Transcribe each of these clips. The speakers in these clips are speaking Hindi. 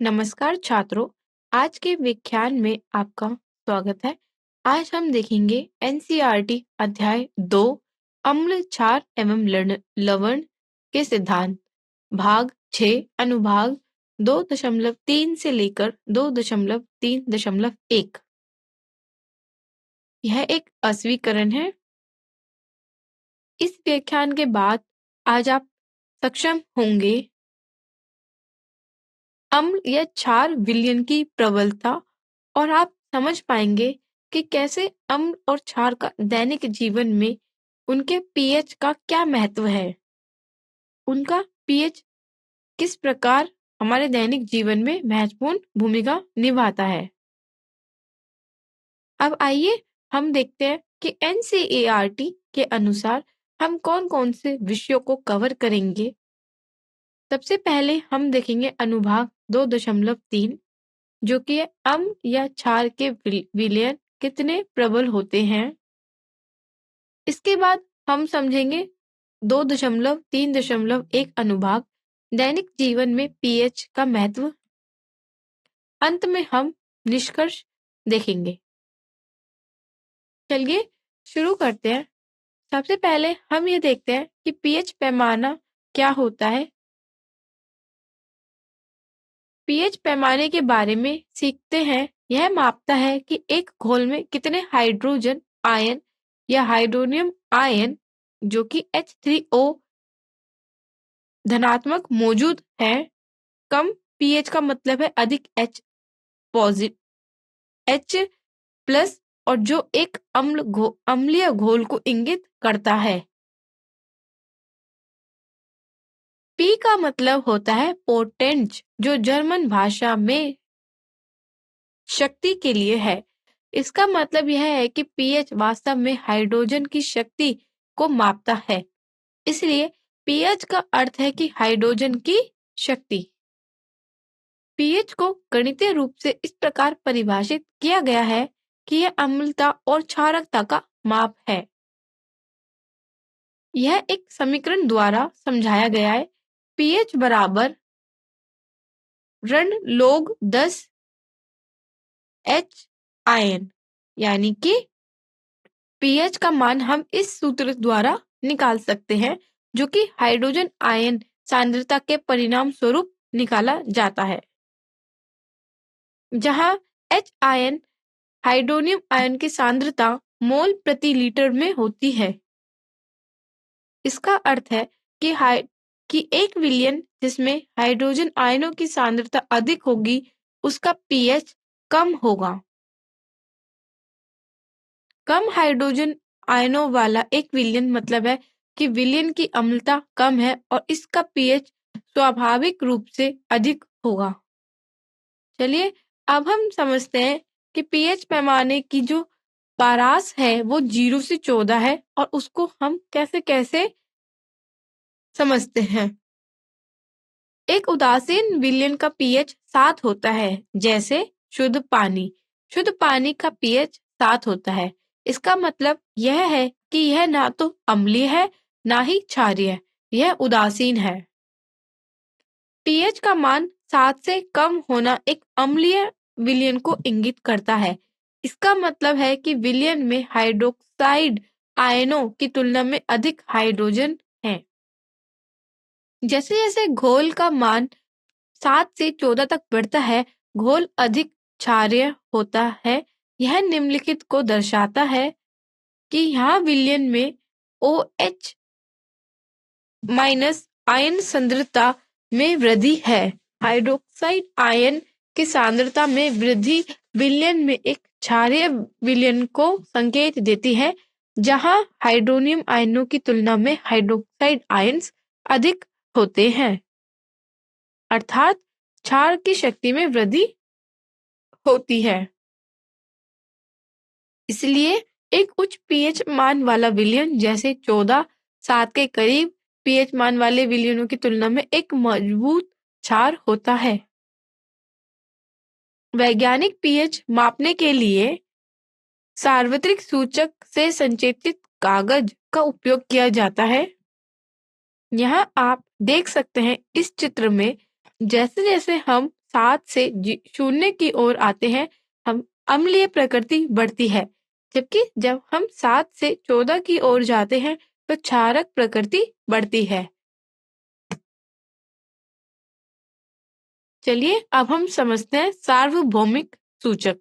नमस्कार छात्रों, आज के व्याख्यान में आपका स्वागत है। आज हम देखेंगे एनसीईआरटी अध्याय 2 अम्ल क्षार एवं लवण के सिद्धांत भाग 6 अनुभाग 2.3 से लेकर 2.3.1। यह एक अस्वीकरण है। इस व्याख्यान के बाद आज आप सक्षम होंगे अम्ल या क्षार विलयन की प्रबलता और आप समझ पाएंगे कि कैसे अम्ल और क्षार का दैनिक जीवन में उनके पीएच का क्या महत्व है। उनका पीएच किस प्रकार हमारे दैनिक जीवन में महत्वपूर्ण भूमिका निभाता है। अब आइए हम देखते हैं कि एनसीईआरटी के अनुसार हम कौन-कौन से विषयों को कवर करेंगे। सबसे पहले हम देखेंगे अनुभाग 2.3 जो कि अम्ल या क्षार के विलयन कितने प्रबल होते हैं। इसके बाद हम समझेंगे 2.3.1 अनुभाग दैनिक जीवन में पीएच का महत्व। अंत में हम निष्कर्ष देखेंगे। चलिए शुरू करते हैं। सबसे पहले हम ये देखते हैं कि पीएच पैमाना क्या होता है। पीएच पैमाने के बारे में सीखते हैं। यह मापता है कि एक घोल में कितने हाइड्रोजन आयन या हाइड्रोनियम आयन जो कि H3O धनात्मक मौजूद है। कम पीएच का मतलब है अधिक H पॉजिटिव H प्लस और जो एक अम्लीय घोल को इंगित करता है। पी का मतलब होता है पोटेंच जो जर्मन भाषा में शक्ति के लिए है। इसका मतलब यह है कि पीएच वास्तव में हाइड्रोजन की शक्ति को मापता है। इसलिए पीएच का अर्थ है कि हाइड्रोजन की शक्ति। पीएच को गणितीय रूप से इस प्रकार परिभाषित किया गया है कि यह अम्लता और क्षारकता का माप है। यह एक समीकरण द्वारा समझाया गया है। पीएच बराबर ऋण log 10 H आयन, यानी कि पीएच का मान हम इस सूत्र द्वारा निकाल सकते हैं जो कि हाइड्रोजन आयन सांद्रता के परिणाम स्वरूप निकाला जाता है, जहां H आयन हाइड्रोनियम आयन की सांद्रता मोल प्रति लीटर में होती है। इसका अर्थ है कि एक विलयन जिसमें हाइड्रोजन आयनों की सांद्रता अधिक होगी उसका पीएच कम होगा। कम हाइड्रोजन आयनों वाला एक विलयन मतलब है कि विलयन की अम्लता कम है और इसका पीएच स्वाभाविक रूप से अधिक होगा। चलिए अब हम समझते हैं कि पीएच पैमाने की जो पारास है वो 0 से 14 है और उसको हम कैसे कैसे समझते हैं। एक उदासीन विलयन का पीएच 7 होता है, जैसे शुद्ध पानी। शुद्ध पानी का पीएच 7 होता है। इसका मतलब यह है कि यह ना तो अम्लीय है ना ही क्षारीय, यह उदासीन है। पीएच का मान 7 से कम होना एक अम्लीय विलयन को इंगित करता है। इसका मतलब है कि विलयन में हाइड्रोक्साइड आयनों की तुलना में अधिक हाइड्रोजन है। जैसे जैसे घोल का मान 7 से 14 तक बढ़ता है, घोल अधिक क्षारीय होता है। यह निम्नलिखित को दर्शाता है कि यहाँ विलयन में OH माइनस आयन सांद्रता में वृद्धि है। हाइड्रोक्साइड आयन की सांद्रता में वृद्धि विलयन में एक क्षारीय विलयन को संकेत देती है, जहाँ हाइड्रोनियम आयनों की तुलना में हाइड्रोक्साइड आयन्स अधिक होते हैं, अर्थात क्षार की शक्ति में वृद्धि होती है। इसलिए एक उच्च पीएच मान वाला विलयन जैसे 14 7 के करीब पीएच मान वाले विलयनों की तुलना में एक मजबूत क्षार होता है। वैज्ञानिक पीएच मापने के लिए सार्वत्रिक सूचक से संचेतित कागज का उपयोग किया जाता है। यहाँ आप देख सकते हैं इस चित्र में जैसे जैसे हम 7 से 0 की ओर आते हैं हम अम्लीय प्रकृति बढ़ती है, जबकि जब हम 7 से 14 की ओर जाते हैं तो क्षारक प्रकृति बढ़ती है। चलिए अब हम समझते हैं सार्वभौमिक सूचक।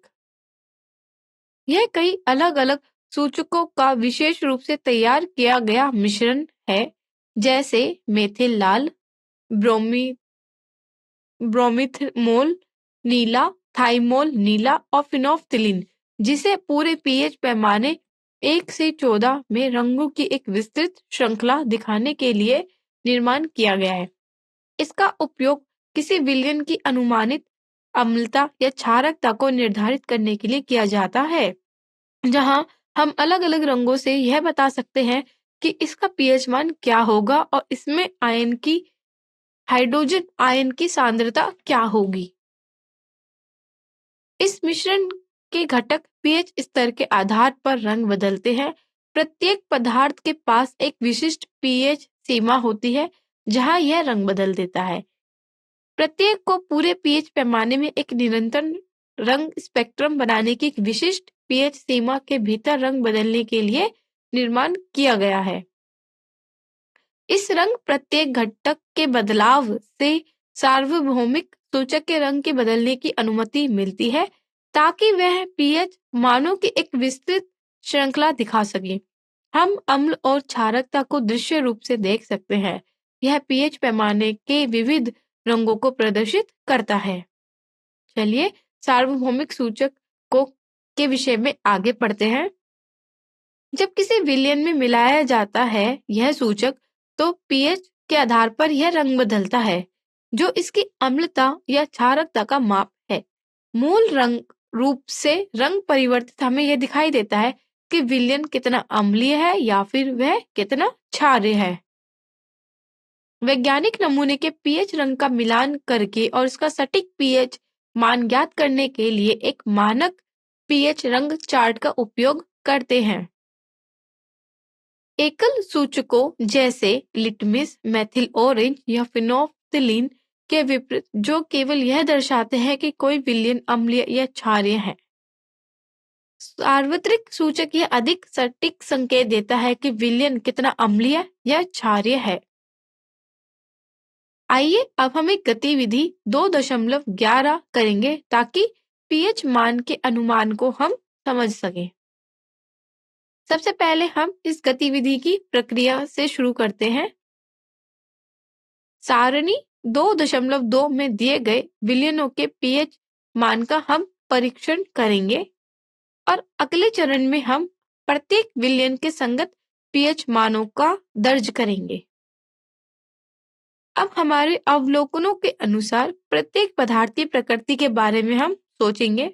यह कई अलग अलग सूचकों का विशेष रूप से तैयार किया गया मिश्रण है, जैसे मेथिल लाल, ब्रोमी ब्रोमिथमोल नीला, थाइमोल नीला और फिनोल्फ्थालीन, जिसे पूरे पीएच पैमाने 1 से 14 में रंगों की एक विस्तृत श्रृंखला दिखाने के लिए निर्माण किया गया है। इसका उपयोग किसी विलयन की अनुमानित अम्लता या क्षारकता को निर्धारित करने के लिए किया जाता है, जहां हम अलग-अलग रंगों से यह बता सकते हैं कि इसका पीएच मान क्या होगा और इसमें हाइड्रोजन आयन की सांद्रता क्या होगी। इस मिश्रण के घटक पीएच स्तर के आधार पर रंग बदलते हैं। प्रत्येक पदार्थ के पास एक विशिष्ट पीएच सीमा होती है जहां यह रंग बदल देता है। प्रत्येक को पूरे पीएच पैमाने में एक निरंतर रंग स्पेक्ट्रम बनाने की एक विशिष्ट पीएच सीमा के भीतर रंग बदलने के लिए निर्माण किया गया है। इस रंग प्रत्येक घटक के बदलाव से सार्वभौमिक सूचक के रंग के बदलने की अनुमति मिलती है, ताकि वह पीएच मानों की एक विस्तृत श्रृंखला दिखा सके। हम अम्ल और क्षारकता को दृश्य रूप से देख सकते हैं। यह पीएच पैमाने के विविध रंगों को प्रदर्शित करता है। चलिए सार्वभौमिक सूचक को के विषय में आगे पढ़ते हैं। जब किसी विलयन में मिलाया जाता है यह सूचक, तो पीएच के आधार पर यह रंग बदलता है, जो इसकी अम्लता या क्षारकता का माप है। मूल रंग रूप से रंग परिवर्तित हमें यह दिखाई देता है कि विलयन कितना अम्लीय है या फिर वह कितना क्षारीय है। वैज्ञानिक नमूने के पीएच रंग का मिलान करके और इसका सटीक पीएच मान ज्ञात करने के लिए एक मानक पीएच रंग चार्ट का उपयोग करते हैं। एकल सूचकों जैसे लिटमस, मेथिल ऑरेंज या फिनोल्फ्थालीन के विपरीत, जो केवल यह दर्शाते हैं कि कोई विलयन अम्लीय या क्षारीय है। सार्वत्रिक सूचक यह अधिक सटीक संकेत देता है कि विलयन कितना अम्लीय या क्षारीय है। आइए अब हम एक गतिविधि 2.11 करेंगे ताकि पीएच मान के अनुमान को हम समझ सकें। सबसे पहले हम इस गतिविधि की प्रक्रिया से शुरू करते हैं। सारणी 2.2 में दिए गए विलयनों के पीएच मान का हम परीक्षण करेंगे और अगले चरण में हम प्रत्येक विलयन के संगत पीएच मानों का दर्ज करेंगे। अब हमारे अवलोकनों के अनुसार प्रत्येक पदार्थीय प्रकृति के बारे में हम सोचेंगे।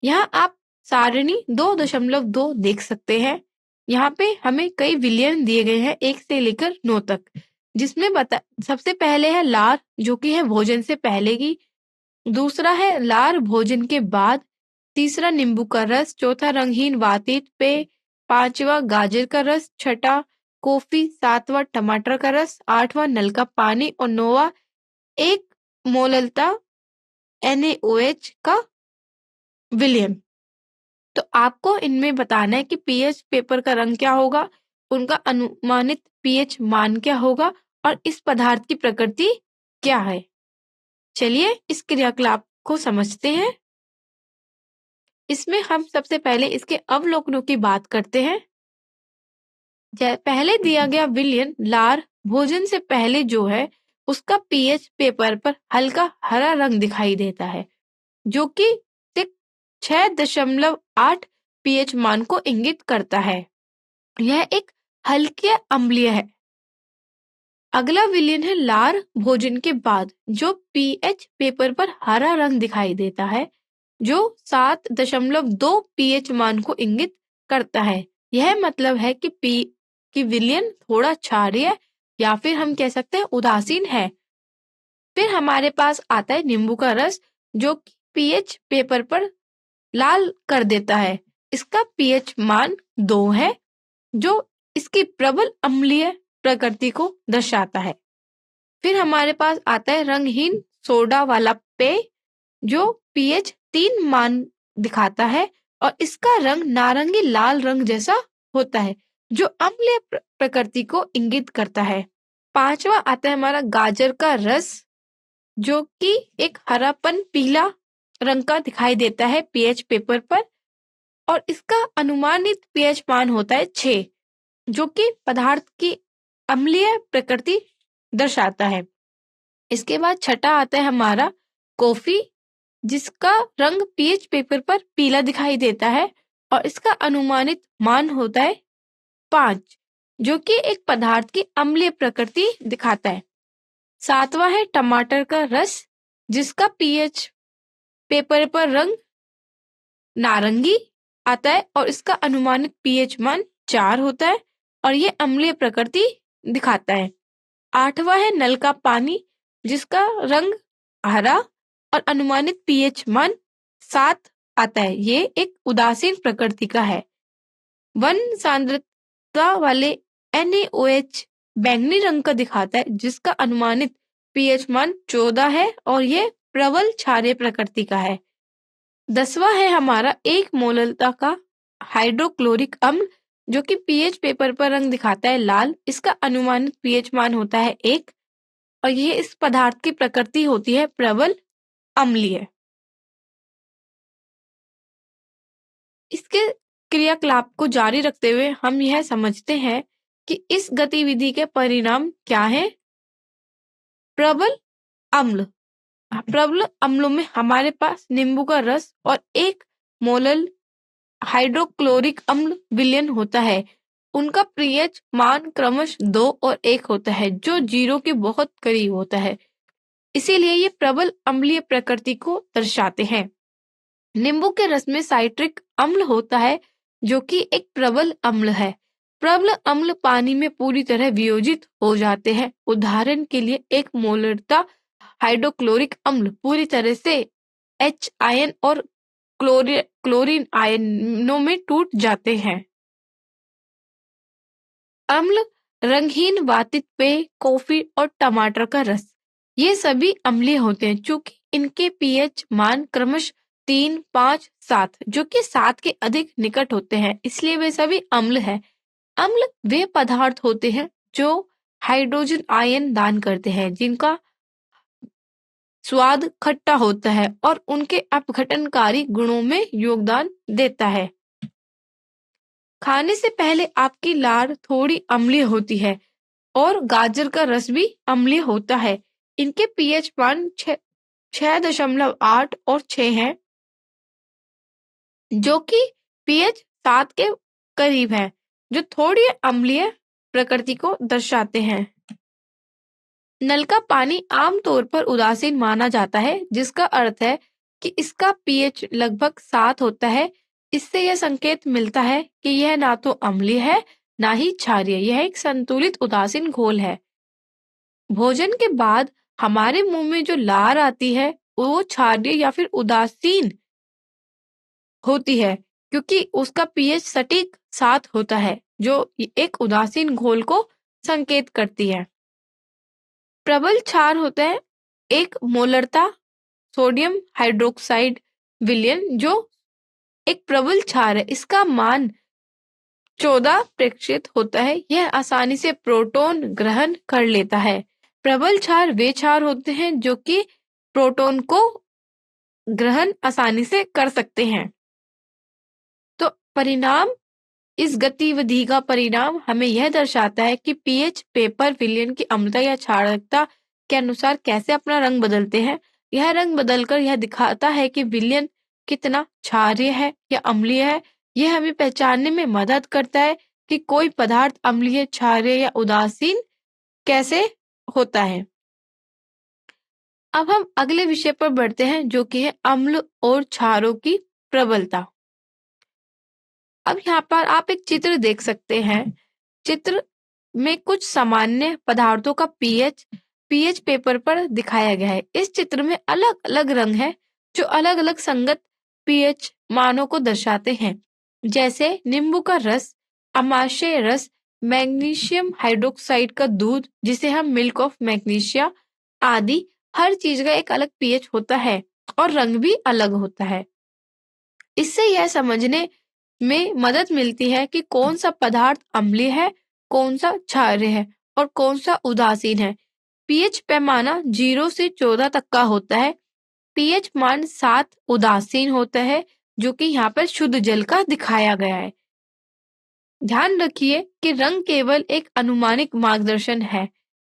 यहाँ आप सारणी 2.2 देख सकते हैं। यहाँ पे हमें कई विलयन दिए गए हैं 1 से लेकर 9 तक, जिसमें सबसे पहले है लार, जो कि है भोजन से पहले की। दूसरा है लार भोजन के बाद। तीसरा नींबू का रस। चौथा रंगहीन वातित पेय। पांचवा गाजर का रस। छठा कॉफी। सातवां टमाटर का रस। आठवां नल का पानी और नौवां एक मोललता NaOH का विलयन। तो आपको इनमें बताना है कि पीएच पेपर का रंग क्या होगा, उनका अनुमानित पीएच मान क्या होगा और इस पदार्थ की प्रकृति क्या है। चलिए इस क्रियाकलाप को समझते हैं। इसमें हम सबसे पहले इसके अवलोकनों की बात करते हैं। पहले दिया गया विलयन लार भोजन से पहले जो है, उसका पीएच पेपर पर हल्का हरा रंग दिखाई देता है, जो कि 6.8 पीएच मान को इंगित करता है। यह एक हल्के अम्लीय है। अगला विलयन है लार भोजन के बाद, जो पीएच पेपर पर हरा रंग दिखाई देता है, जो 7.2 पीएच मान को इंगित करता है। यह मतलब है कि विलयन थोड़ा क्षारीय या फिर हम कह सकते हैं उदासीन है। फिर हमारे पास आता है नींबू का रस, जो पीएच पेपर पर लाल कर देता है। इसका पीएच मान 2 है, जो इसकी प्रबल अम्लीय प्रकृति को दर्शाता है। फिर हमारे पास आता है रंगहीन सोडा वाला पेय जो पीएच 3 मान दिखाता है और इसका रंग नारंगी लाल रंग जैसा होता है जो अम्लीय प्रकृति को इंगित करता है। पांचवा आता है हमारा गाजर का रस जो कि एक हरापन पीला रंग का दिखाई देता है पीएच पेपर पर और इसका अनुमानित पीएच मान होता है 6 जो कि पदार्थ की अम्लीय प्रकृति दर्शाता है। इसके बाद छठा आता है हमारा कॉफी जिसका रंग पीएच पेपर पर पीला दिखाई देता है और इसका अनुमानित मान होता है 5 जो कि एक पदार्थ की अम्लीय प्रकृति दिखाता है। सातवां है टमाटर का रस जिसका पीएच पेपर पर रंग नारंगी आता है और इसका अनुमानित पीएच मान 4 होता है और ये अम्लीय प्रकृति दिखाता है। आठवां है नल का पानी जिसका रंग हरा और अनुमानित पीएच मान 7 आता है। ये एक उदासीन प्रकृति का है। वन सांद्रता वाले NaOH बैंगनी रंग का दिखाता है जिसका अनुमानित पीएच मान 14 है और ये प्रबल क्षारीय प्रकृति का है। 10वां है हमारा एक मोलरता का हाइड्रोक्लोरिक अम्ल जो कि पीएच पेपर पर रंग दिखाता है लाल। इसका अनुमानित पीएच मान होता है 1 और ये इस पदार्थ की प्रकृति होती है प्रबल अम्लीय। इसके क्रियाकलाप को जारी रखते हुए हम यह समझते हैं कि इस गतिविधि के परिणाम क्या हैं। प्रबल अम्ल प्रबल अम्लों में हमारे पास नींबू का रस और 1 मोलल हाइड्रोक्लोरिक अम्ल विलयन होता है। उनका पीएच मान क्रमश 2 और 1 होता है जो 0 के बहुत करीब होता है, इसीलिए ये प्रबल अम्लीय प्रकृति को दर्शाते हैं। नींबू के रस में साइट्रिक अम्ल होता है जो कि एक प्रबल अम्ल है। प्रबल अम्ल पानी में पूरी तरह वियोजित हो जाते हैं। उदाहरण के लिए 1 मोलरता हाइड्रोक्लोरिक अम्ल पूरी तरह से H आयन और क्लोरीन आयनों में टूट जाते हैं। अम्ल रंगहीन वातित पेय, कॉफी और टमाटर का रस ये सभी अम्लीय होते हैं चूंकि इनके पीएच मान क्रमश 3, 5, 7 जो कि 7 के अधिक निकट होते हैं, इसलिए वे सभी अम्ल हैं। अम्ल वे पदार्थ होते हैं जो हाइड्रोजन आयन दान करते हैं जिनका स्वाद खट्टा होता है और उनके अपघटनकारी गुणों में योगदान देता है। खाने से पहले आपकी लार थोड़ी अम्लीय होती है और गाजर का रस भी अम्लीय होता है। इनके पीएच मान 6.8 और 6 है जो कि पीएच 7 के करीब है जो थोड़ी अम्लीय प्रकृति को दर्शाते हैं। नल का पानी आमतौर पर उदासीन माना जाता है जिसका अर्थ है कि इसका पीएच लगभग 7 होता है। इससे यह संकेत मिलता है कि यह ना तो अम्लीय है ना ही क्षारीय, यह एक संतुलित उदासीन घोल है। भोजन के बाद हमारे मुंह में जो लार आती है वो क्षारीय या फिर उदासीन होती है क्योंकि उसका पीएच सटीक 7 होता है जो एक उदासीन घोल को संकेत करती है। प्रबल क्षार होता है 1 मोलरता सोडियम हाइड्रोक्साइड विलयन जो एक प्रबल क्षार है। इसका मान 14 प्रतिशत होता है। यह आसानी से प्रोटॉन ग्रहण कर लेता है। प्रबल क्षार वे क्षार होते हैं जो कि प्रोटॉन को ग्रहण आसानी से कर सकते हैं। तो परिणाम इस गतिविधि का परिणाम हमें यह दर्शाता है कि पीएच पेपर विलयन की अम्लता या क्षारकता के अनुसार कैसे अपना रंग बदलते हैं। यह रंग बदलकर यह दिखाता है कि विलयन कितना क्षारीय है या अम्लीय है। यह हमें पहचानने में मदद करता है कि कोई पदार्थ अम्लीय, क्षारीय या उदासीन कैसे होता है। अब हम अगले विषय पर बढ़ते हैं जो कि है अम्ल और क्षारों की प्रबलता। अब यहाँ पर आप एक चित्र देख सकते हैं। चित्र में कुछ सामान्य पदार्थों का पीएच पेपर पर दिखाया गया है। इस चित्र में अलग अलग रंग है जो अलग अलग संगत पीएच मानों को दर्शाते हैं, जैसे नींबू का रस, अमाशय रस, मैग्नीशियम हाइड्रोक्साइड का दूध जिसे हम मिल्क ऑफ मैग्नीशिया आदि हर चीज का एक अलग पीएच होता है और रंग भी अलग होता है। इससे यह समझने में मदद मिलती है कि कौन सा पदार्थ अम्लीय है, कौन सा क्षारीय है और कौन सा उदासीन है। पीएच पैमाना 0 से 14 तक का होता है। पीएच मान 7 उदासीन होता है, जो कि यहाँ पर शुद्ध जल का दिखाया गया है। ध्यान रखिए कि रंग केवल एक अनुमानिक मार्गदर्शन है।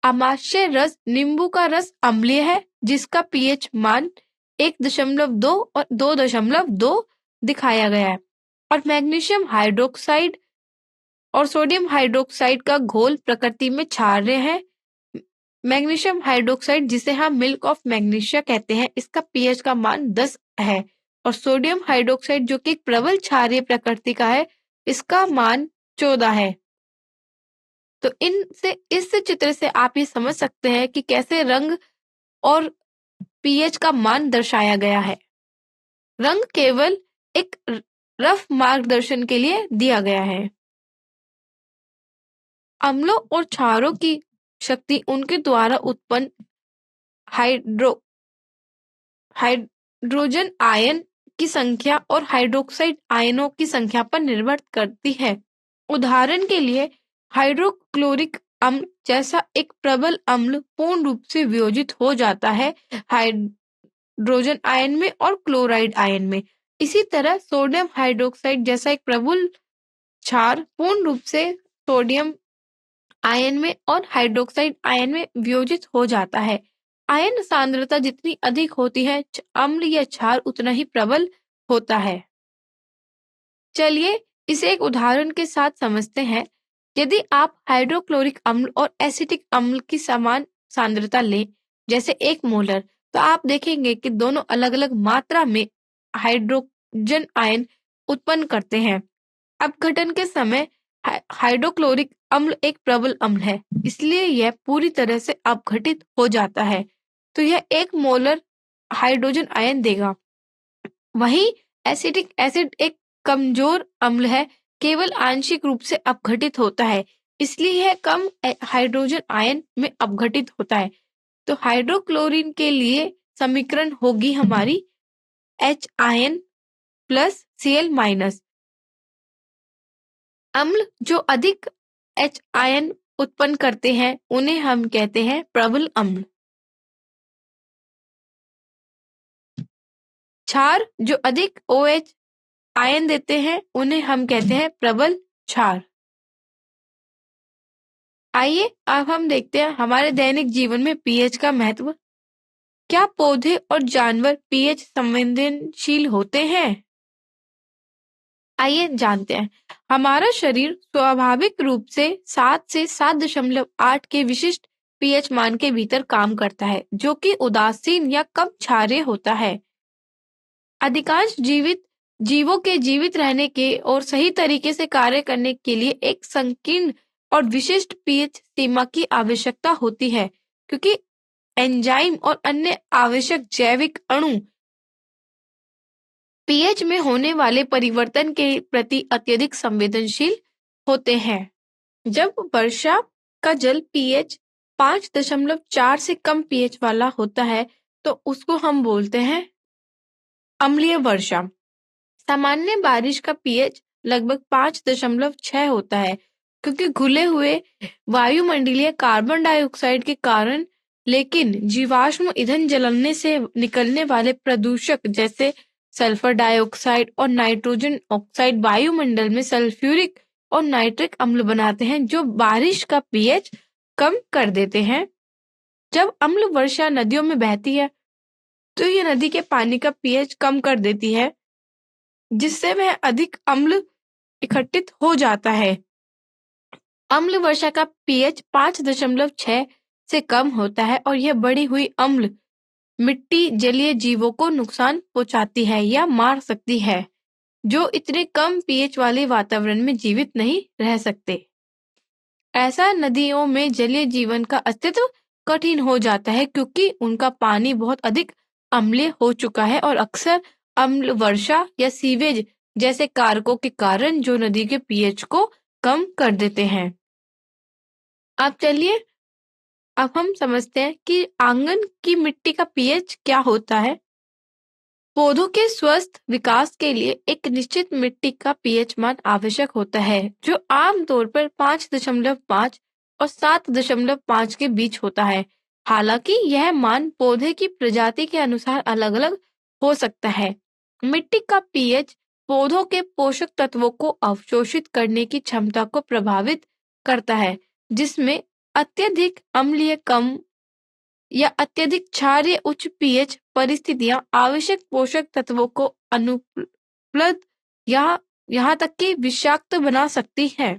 अमाशय रस नींबू का रस अम्लीय है, जिसका पीएच मान 1.2 और 2.2 दिखाया गया है। और मैग्नीशियम हाइड्रोक्साइड और सोडियम हाइड्रोक्साइड का घोल प्रकृति में क्षारीय है। मैग्नीशियम हाइड्रोक्साइड, जिसे हम मिल्क ऑफ मैग्नीशिया कहते हैं, इसका पीएच का मान 10 है। और सोडियम हाइड्रोक्साइड, जो कि एक प्रबल क्षारीय प्रकृति का है, इसका मान 14 है। तो इस चित्र से आप ये समझ सकते हैं कि कैसे रंग और पीएच का मान दर्शाया गया है। रंग केवल एक रफ मार्गदर्शन के लिए दिया गया है। अम्लों और क्षारों की शक्ति उनके द्वारा उत्पन्न हाइड्रोजन आयन की संख्या और हाइड्रोक्साइड आयनों की संख्या पर निर्भर करती है। उदाहरण के लिए हाइड्रोक्लोरिक अम्ल जैसा एक प्रबल अम्ल पूर्ण रूप से वियोजित हो जाता है हाइड्रोजन आयन में और क्लोराइड आयन में। इसी तरह सोडियम हाइड्रोक्साइड जैसा एक प्रबल क्षार पूर्ण रूप से सोडियम आयन में और हाइड्रोक्साइड आयन में वियोजित हो जाता है। आयन सांद्रता जितनी अधिक होती है, अम्ल या क्षार उतना ही प्रबल होता है। चलिए इसे एक उदाहरण के साथ समझते हैं। यदि आप हाइड्रोक्लोरिक अम्ल और एसिटिक अम्ल की समान सांद्रता लें, जैसे 1 मोलर, तो आप देखेंगे कि दोनों अलग-अलग मात्रा में हाइड्रोजन आयन उत्पन्न करते हैं। अपघटन के समय हाइड्रोक्लोरिक अम्ल एक प्रबल अम्ल है, इसलिए यह पूरी तरह से अपघटित हो जाता है, तो यह 1 मोलर हाइड्रोजन आयन देगा। वहीं एसिटिक एसिड एक कमजोर अम्ल है, केवल आंशिक रूप से अपघटित होता है, इसलिए यह कम हाइड्रोजन आयन में अपघटित होता है। तो हाइड्रोक्लोरीन के लिए समीकरण होगी हमारी HIN प्लस Cl माइनस। अम्ल जो अधिक H आयन उत्पन्न करते हैं, उन्हें हम कहते हैं प्रबल अम्ल। क्षार जो अधिक OH आयन देते हैं, उन्हें हम कहते हैं प्रबल क्षार। आइए अब हम देखते हैं हमारे दैनिक जीवन में पीएच का महत्व। क्या पौधे और जानवर पीएच संवेदनशील होते हैं? आइए जानते हैं। हमारा शरीर स्वाभाविक रूप से 7 से 7.8 के विशिष्ट पीएच मान के भीतर काम करता है, जो कि उदासीन या कम क्षारीय होता है। अधिकांश जीवों के जीवित रहने के और सही तरीके से कार्य करने के लिए एक संकीर्ण और विशिष्ट पीएच सीमा की आवश्यकता होती है, क्योंकि एंजाइम और अन्य आवश्यक जैविक अणु पीएच में होने वाले परिवर्तन के प्रति अत्यधिक संवेदनशील होते हैं। जब वर्षा का जल पीएच 5.4 से कम पीएच वाला होता है, तो उसको हम बोलते हैं अम्लीय वर्षा। सामान्य बारिश का पीएच लगभग 5.6 होता है, क्योंकि घुले हुए वायुमंडलीय कार्बन डाइऑक्साइड के कारण, लेकिन जीवाश्म ईंधन जलने से निकलने वाले प्रदूषक जैसे सल्फर डाइऑक्साइड और नाइट्रोजन ऑक्साइड वायुमंडल में सल्फ्यूरिक और नाइट्रिक अम्ल बनाते हैं, जो बारिश का पीएच कम कर देते हैं। जब अम्ल वर्षा नदियों में बहती है, तो ये नदी के पानी का पीएच कम कर देती है, जिससे वह अधिक अम्ल इकट्ठित हो जाता है। अम्ल वर्षा का पीएच 5.6 से कम होता है और यह बढ़ी हुई अम्ल मिट्टी जलीय जीवों को नुकसान पहुंचाती है या मार सकती है, जो इतने कम पीएच वाले वातावरण में जीवित नहीं रह सकते। ऐसा नदियों में जलीय जीवन का अस्तित्व कठिन हो जाता है, क्योंकि उनका पानी बहुत अधिक अम्लीय हो चुका है और अक्सर अम्ल वर्षा या सीवेज जैसे कारकों के कारण जो नदी के पीएच को कम कर देते हैं। अब चलिए अब हम समझते हैं कि आंगन की मिट्टी का पीएच क्या होता है। पौधों के स्वस्थ विकास के लिए एक निश्चित मिट्टी का पीएच मान आवश्यक होता है, जो आमतौर पर 5.5 और 7.5 के बीच होता है। हालांकि यह मान पौधे की प्रजाति के अनुसार अलग-अलग हो सकता है। मिट्टी का पीएच पौधों के पोषक तत्वों को अवशोषित करने की क्षमता को प्रभावित करता है, जिसमें अत्यधिक अम्लीय कम या अत्यधिक क्षारीय उच्च पीएच परिस्थितियां आवश्यक पोषक तत्वों को अनुपलब्ध या यहाँ तक कि विषाक्त बना सकती है।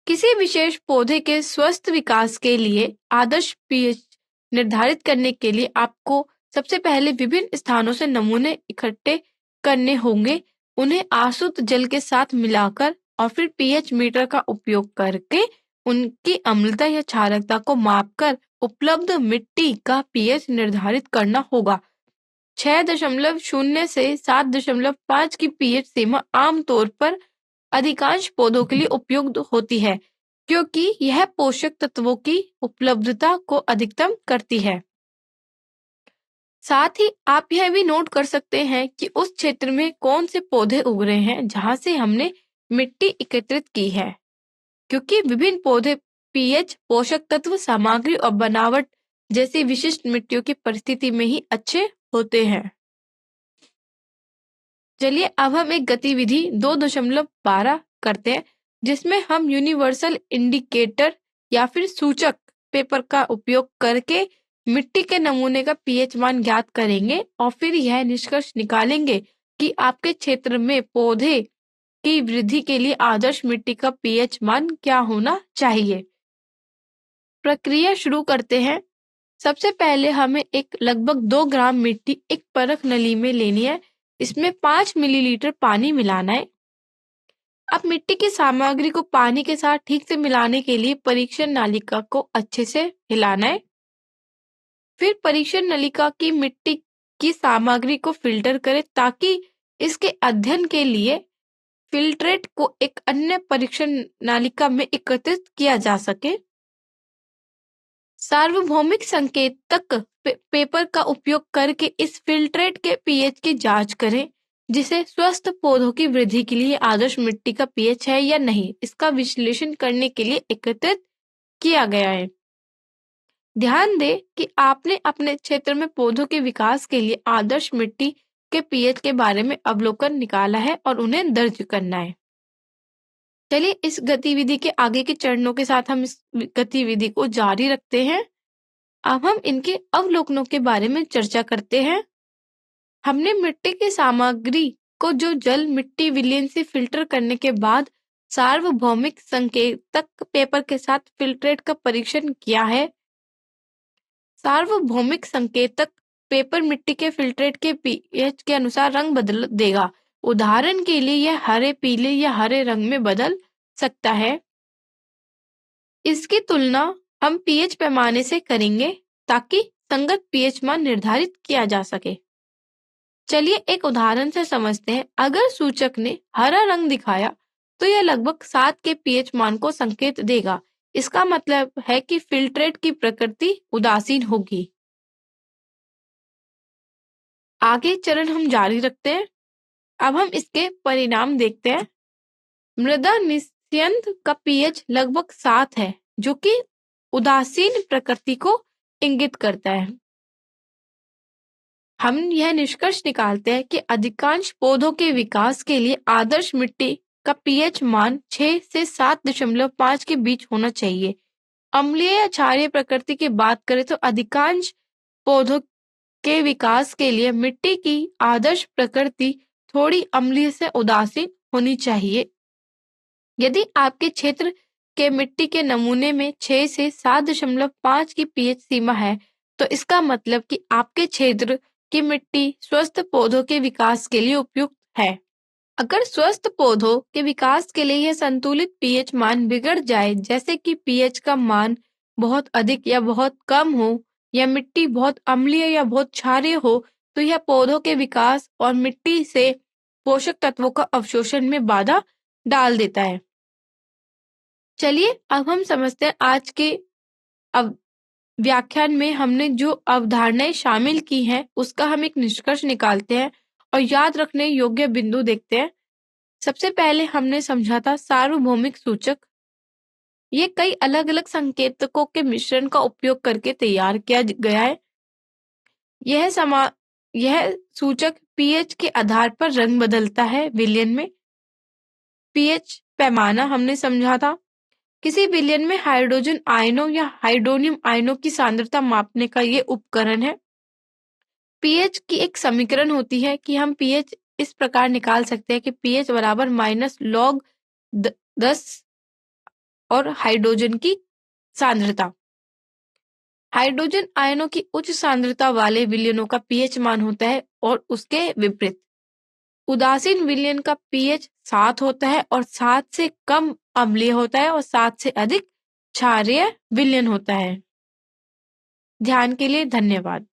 किसी विशेष पौधे के स्वस्थ विकास के लिए आदर्श पीएच निर्धारित करने के लिए आपको सबसे पहले विभिन्न स्थानों से नमूने इकट्ठे करने होंगे, उन्हें आसुत जल के साथ मिलाकर और फिर पीएच मीटर का उपयोग करके उनकी अम्लता या क्षारकता को मापकर उपलब्ध मिट्टी का पीएच निर्धारित करना होगा। 6.0 से 7.5 की पीएच सीमा आमतौर पर अधिकांश पौधों के लिए उपयुक्त होती है, क्योंकि यह पोषक तत्वों की उपलब्धता को अधिकतम करती है। साथ ही आप यह भी नोट कर सकते हैं कि उस क्षेत्र में कौन से पौधे उग रहे हैं जहां से हमने मिट्टी एकत्रित की है, क्योंकि विभिन्न पौधे पीएच, पोषक तत्व, सामग्री और बनावट जैसी विशिष्ट मिट्टियों की परिस्थिति में ही अच्छे होते हैं। चलिए अब हम एक गतिविधि 2.12 करते हैं, जिसमें हम यूनिवर्सल इंडिकेटर या फिर सूचक पेपर का उपयोग करके मिट्टी के नमूने का पीएच मान ज्ञात करेंगे और फिर यह निष्कर्ष निकालेंगे कि आपके क्षेत्र में पौधे की वृद्धि के लिए आदर्श मिट्टी का पीएच मान क्या होना चाहिए। प्रक्रिया शुरू करते हैं। सबसे पहले हमें एक लगभग 2 ग्राम मिट्टी एक परख नली में लेनी है। इसमें 5 मिलीलीटर पानी मिलाना है। अब मिट्टी की सामग्री को पानी के साथ ठीक से मिलाने के लिए परीक्षण नलिका को अच्छे से हिलाना है। फिर परीक्षण नलिका की मिट्टी की सामग्री को फिल्टर करें ताकि इसके अध्ययन के लिए फिल्ट्रेट को एक अन्य परीक्षण नलिका में एकत्रित किया जा सके। सार्वभौमिक संकेतक पेपर का उपयोग करके इस फिल्ट्रेट के पीएच की जांच करें, जिसे स्वस्थ पौधों की वृद्धि के लिए आदर्श मिट्टी का पीएच है या नहीं, इसका विश्लेषण करने के लिए एकत्रित किया गया है। ध्यान दें कि आपने अपने क्षेत्र में पौधों के विकास के लिए आदर्श मिट्टी के पीएच के बारे में अवलोकन निकाला है और उन्हें दर्ज करना है। चलिए इस गतिविधि के आगे के चरणों के साथ हम इस गतिविधि को जारी रखते हैं। अब हम इनके अवलोकनों के बारे में चर्चा करते हैं। हमने मिट्टी की सामग्री को जो जल मिट्टी विलयन से फिल्टर करने के बाद सार्वभौमिक संकेतक पेपर के साथ फिल्ट्रेट का परीक्षण किया है। सार्वभौमिक संकेतक पेपर मिट्टी के फिल्ट्रेट के पीएच के अनुसार रंग बदल देगा। उदाहरण के लिए यह हरे, पीले या हरे रंग में बदल सकता है। इसकी तुलना हम पीएच पैमाने से करेंगे ताकि संगत पीएच मान निर्धारित किया जा सके। चलिए एक उदाहरण से समझते हैं। अगर सूचक ने हरा रंग दिखाया तो यह लगभग 7 के पीएच मान को संकेत देगा। इसका मतलब है कि फिल्ट्रेट की प्रकृति उदासीन होगी। आगे चरण हम जारी रखते हैं। अब हम इसके परिणाम देखते हैं। मृदा निस्यंद का पीएच लगभग 7 है, जो कि उदासीन प्रकृति को इंगित करता है। हम यह निष्कर्ष निकालते हैं कि अधिकांश पौधों के विकास के लिए आदर्श मिट्टी का पीएच मान 6 से 7.5 के बीच होना चाहिए। अम्लीय या क्षारीय प्रकृति की बात करें तो अधिकांश पौधों के विकास के लिए मिट्टी की आदर्श प्रकृति थोड़ी अम्लीय से उदासीन होनी चाहिए। यदि आपके क्षेत्र के मिट्टी के नमूने में 6 से 7.5 की पीएच सीमा है, तो इसका मतलब कि आपके क्षेत्र की मिट्टी स्वस्थ पौधों के विकास के लिए उपयुक्त है। अगर स्वस्थ पौधों के विकास के लिए यह संतुलित पीएच मान बिगड़ जाए, जैसे कि पीएच का मान बहुत अधिक या बहुत कम हो, या मिट्टी बहुत अम्लीय या बहुत क्षारीय हो, तो यह पौधों के विकास और मिट्टी से पोषक तत्वों का अवशोषण में बाधा डाल देता है। चलिए अब हम समझते हैं आज के अब व्याख्यान में हमने जो अवधारणाएं शामिल की हैं उसका हम एक निष्कर्ष निकालते हैं और याद रखने योग्य बिंदु देखते हैं। सबसे पहले हमने समझा था सार्वभौमिक सूचक। ये कई अलग अलग संकेतकों के मिश्रण का उपयोग करके तैयार किया गया है। यह सूचक पीएच के आधार पर रंग बदलता है विलयन में। पीएच पैमाना हमने समझा था। किसी विलयन में हाइड्रोजन आयनों या हाइड्रोनियम आयनों की सांद्रता मापने का ये उपकरण है। पीएच की एक समीकरण होती है कि हम पीएच इस प्रकार निकाल सकते हैं कि पीएच बराबर -log10 और हाइड्रोजन की सांद्रता। हाइड्रोजन आयनों की उच्च सांद्रता वाले विलयनों का पीएच मान होता है और उसके विपरीत उदासीन विलयन का पीएच 7 होता है और 7 से कम अम्लीय होता है और 7 से अधिक क्षारीय विलयन होता है। ध्यान के लिए धन्यवाद।